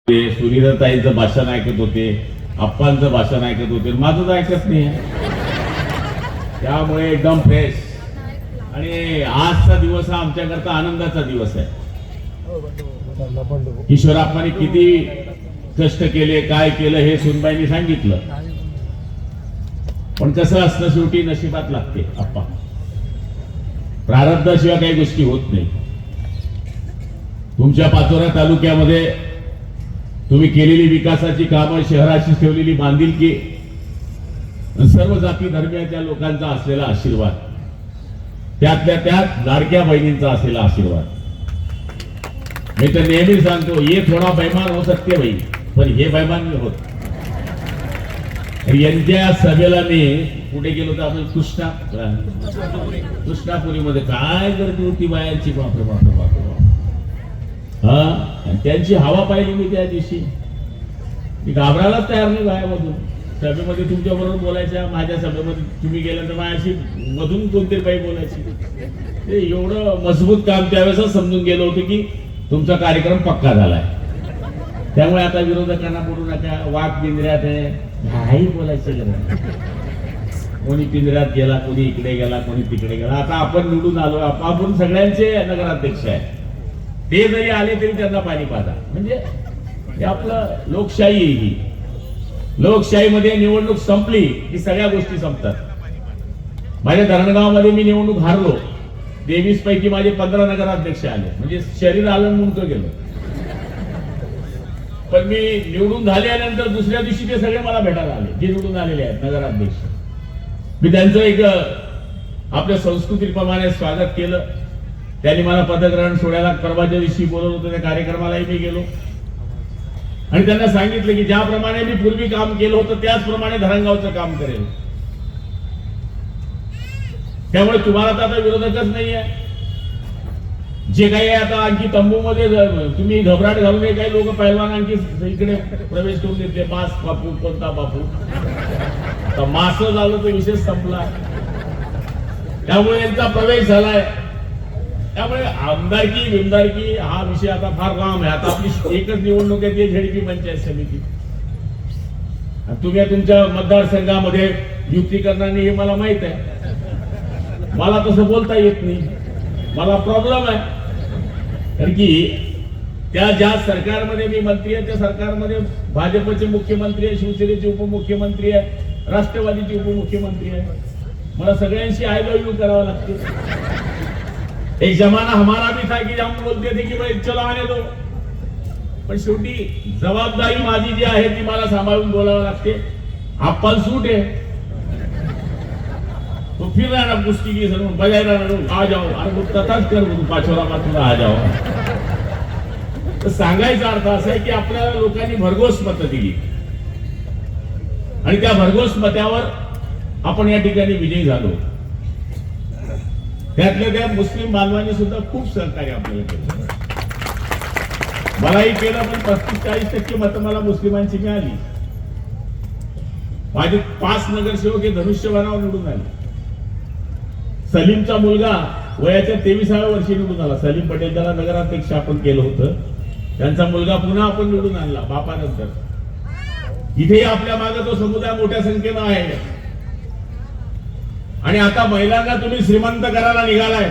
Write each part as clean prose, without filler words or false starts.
सुनीताईंचं भाषण ऐकत होते, अप्पांचं भाषण ऐकत होते, माझं ऐकत नाही. त्यामुळे एकदम फ्रेश. आणि आजचा दिवस हा आमच्याकरता आनंदाचा दिवस आहे. किशोरप्पांनी किती कष्ट केले, काय केलं हे सुनबाईंनी सांगितलं. पण कसं असतं, शेवटी नशिबात लागते. अप्पा प्रारब्धाशिवाय काही गोष्टी होत नाही. तुमच्या पाचोरा तालुक्यामध्ये तुम्ही केलेली विकासाची कामं, शहराशी ठेवलेली बांधिलकी, सर्व जाती धर्मियाच्या लोकांचा असलेला आशीर्वाद, त्यातल्या त्यात लाडक्या बहिणींचा असलेला आशीर्वाद. मी तर नेहमी सांगतो, ये थोडा बेईमान हो सकते भाई, पण हे बेईमान नाही होत. यांच्या सभेला मी कुठे गेलो तर आपण कृष्णापुरीमध्ये काय गर्दी होती बायांची, बापरे बापरे बापरे. हा, त्यांची हवा पाहिली मी त्या दिवशी. मी घाबरायलाच तयार नाही बायामधून. सभेमध्ये तुमच्या बरोबर बोलायच्या, माझ्या सभेमध्ये तुम्ही गेल्यानंतर माझ्याशी मधून कोणतरी बाई बोलायची. ते एवढं मजबूत काम त्यावेळेस समजून गेलो होतो की तुमचा कार्यक्रम पक्का झालाय. त्यामुळे आता विरोधकांना बोलू नका, वाघ पिंजऱ्यात आहे, काही बोलायचं गरज. कोणी पिंजऱ्यात गेला, कोणी इकडे गेला, कोणी तिकडे गेला. आता आपण निवडून आलो, आपण सगळ्यांचे नगराध्यक्ष आहे. ते जरी आले तरी त्यांना पाणी पाजा. म्हणजे हे आपलं लोकशाही आहे. ही लोकशाहीमध्ये निवडणूक संपली की सगळ्या गोष्टी संपतात. माझ्या धरणगावमध्ये मी निवडणूक हारलो, 23 पैकी माझे 15 नगराध्यक्ष आले. म्हणजे शरीर आलं मुंडकं गेलो. पण मी निवडून झाल्यानंतर दुसऱ्या दिवशी ते सगळे मला भेटायला आले, जे निवडून आलेले आहेत नगराध्यक्ष. मी त्यांचं एक आपल्या संस्कृतीप्रमाणे स्वागत केलं. त्यांनी मला पदग्रहण सोहळ्याला परवाच्या दिवशी बोलवलं होतं. त्या कार्यक्रमालाही मी गेलो आणि त्यांना सांगितलं की ज्याप्रमाणे मी पूर्वी काम केलं होतं त्याचप्रमाणे धरणगावचं काम करेल. त्यामुळे तुम्हाला तर आता विरोधकच नाही आहे. जे काही आता आणखी तंबूमध्ये तुम्ही घबराट घालून काही लोक पहिलवान आणखी इकडे प्रवेश करून देते. मास बापू, कोणता बापू, तर मास झालं तर विषय संपला. त्यामुळे यांचा प्रवेश झालाय. त्यामुळे आमदारकी बिमदारकी हा विषय आता फार लांब आहे. आता आपली एकच निवडणूक आहे, ती झेडपी पंचायत समिती. तुम्ही तुमच्या मतदारसंघामध्ये युती करणार नाही हे मला माहित आहे. मला तसं बोलता येत नाही, मला प्रॉब्लेम आहे. कारण की त्या ज्या सरकारमध्ये मी मंत्री आहे त्या सरकारमध्ये भाजपचे मुख्यमंत्री आहे, शिवसेनेचे उपमुख्यमंत्री आहे, राष्ट्रवादीचे उपमुख्यमंत्री आहे. मला सगळ्यांशी आय लव्ह यू करावं लागते. एक जमाना हमारा भी था कि हम बोलते थे की भाई चलो आने दो. पण शेवटी जबाबदारी माझी जी आहे ती मला सांभाळून बोलावं लागते. आपण सूट आहे तो फिर रहा ना कुश्ती की सर बजाय रहा, आ जाओ. अरे वो तथाच कर, पाचोरा माथुरा आ जाओ. तर सांगायचा अर्थ असा आहे की आपल्या लोकांनी भरघोस मतं दिली आणि त्या भरघोस मतावर आपण या ठिकाणी विजयी झालो. त्यातल्या त्या मुस्लिम बांधवांनी सुद्धा खूप सहकार्य आपल्याला केलं. मलाही केलं, पण 35-40% मतं मला मुस्लिमांची मिळाली. माझे 5 नगरसेवक हे धनुष्यबाणावर निवडून आले. सलीमचा मुलगा वयाच्या 23व्या वर्षी निवडून आला. सलीम पटेल, त्याला नगराध्यक्ष आपण केलं होतं, त्यांचा मुलगा पुन्हा आपण निवडून आणला बापानंतर. इथेही आपल्या मागे तो समुदाय मोठ्या संख्येनं आहे. आणि आता महिलांना तुम्ही श्रीमंत करायला निघालाय.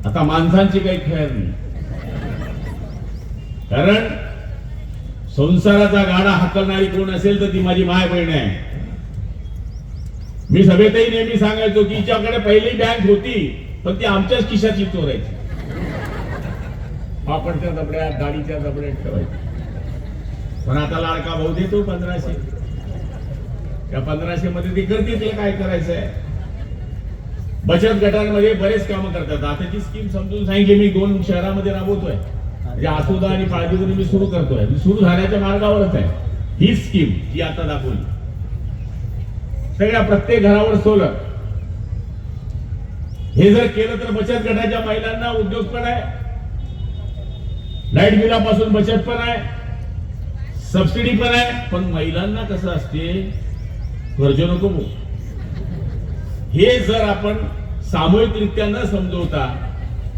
आता माणसांची काही खेळ नाही. कारण संसाराचा गाडा हाकलणारी कोण असेल तर ती माझी माय बहीण आहे. मी सभेतही नेहमी सांगायचो की हिच्याकडे पहिली बँक होती, पण ती आमच्याच खिशाची चोरायची. पापडच्या दबड्यात, गाडीच्या दबड्यात ठेवायची. पण आता लाडका भाऊ देतो 1500. त्या 1500 मध्ये ती करते, तिला काय करायचंय. बचत गटांमध्ये बरेच कामं करतात. आता ती स्कीम समजून सांगितली, मी 2 शहरामध्ये राबवतोय. म्हणजे आसोदा आणि पाळजीवरून मी सुरू करतोय. मी सुरू झाल्याच्या मार्गावरच आहे ही स्कीम जी आता दाखवली. सगळ्या प्रत्येक घरावर सोलर. हे जर केलं तर बचत गटाच्या महिलांना उद्योग पण आहे, लाईट बिलापासून बचत पण आहे, सबसिडी पण आहे. पण महिलांना कसं असते, कर्ज नको. हे जर आपण सामूहिकरित्या न समजवता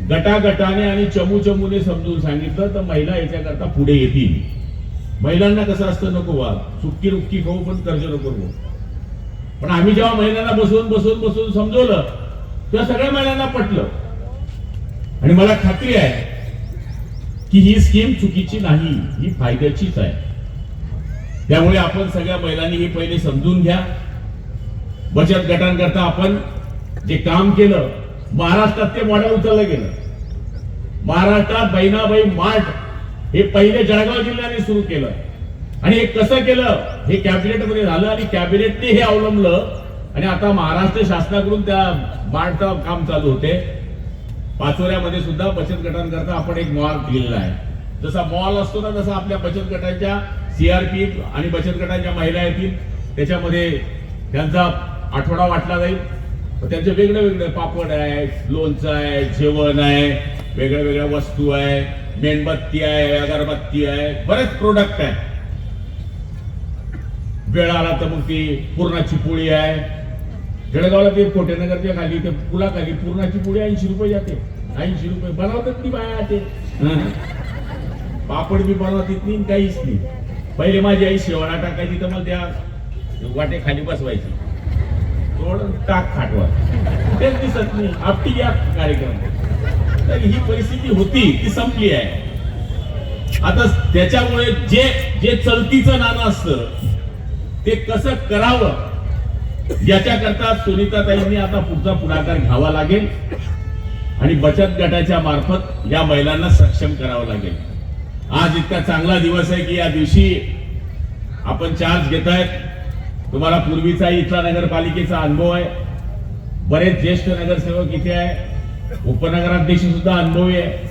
गटागटाने आणि चमूचमूने समजून सांगितलं तर महिला याच्याकरता पुढे येतील. महिलांना कसं असतं, नको वा सुटकी रुक्की खाऊ पण कर्ज नको करू. पण आम्ही जेव्हा महिलांना बसवून समजवलं तेव्हा सगळ्या महिलांना पटलं. आणि मला खात्री आहे की ही स्कीम चुकीची नाही, ही फायद्याचीच आहे. त्यामुळे आपण सगळ्या महिलांनी हे पहिले समजून घ्या. बचत गटांकरता आपण जे काम केलं, महाराष्ट्रात ते मॉडेल उचललं गेलं. महाराष्ट्रात बहिणाबाई मार्ट हे पहिले जळगाव जिल्ह्याने सुरू केलं. आणि हे कसं केलं, हे कॅबिनेटमध्ये झालं आणि कॅबिनेटने हे अवलंबलं. आणि आता महाराष्ट्र शासनाकडून त्या मार्टचं काम चालू होते. पाचोऱ्यामध्ये सुद्धा बचत गटांकरता आपण एक मॉल केलेला आहे. जसा मॉल असतो ना, तसा आपल्या बचत गटांच्या सीआरपी आणि बचत गटांच्या महिला येतील, त्याच्यामध्ये त्यांचा आठवडा वाटला जाईल. त्यांचे वेगळे वेगळे पापड आहे, लोणचं आहे, जेवण आहे, वेगळ्या वेगळ्या वस्तू आहे, मेणबत्ती आहे, अगरबत्ती आहे, बरेच प्रोडक्ट आहे. वेळ आला तर मग ती पुरणाची पोळी आहे. जळगावला ते कोटेनगरच्या खाली ते पुलाखाली पुरणाची पोळी 80 रुपये जाते. 80 रुपये बनवतात ती बाया ते. पापड बी बनवतात नाही, काहीच नाही. पहिले माझी आई शेवाळा टाकायची तर मला त्या वाटे खाली बसवायची, थोडं टाक खाटवा, तेच दिसत नाही. आपटी या कार्यक्रम. तर ही परिस्थिती होती, ती संपली आहे. आता त्याच्यामुळे जे जे चलतीचं नाणं असतं ते कसं करावं याच्याकरता सुनीताताईंनी आता पुढचा पुढाकार घ्यावा लागेल आणि बचत गटाच्या मार्फत या महिलांना सक्षम करावं लागेल. आज इतका चांगला दिवस आहे की या दिवशी आपण चार्ज घेतायत. तुम्हाला पूर्वीचा इथला नगरपालिकेचा अनुभव आहे. बरेच ज्येष्ठ नगरसेवक इथे आहे, उपनगराध्यक्ष सुद्धा अनुभवी आहे.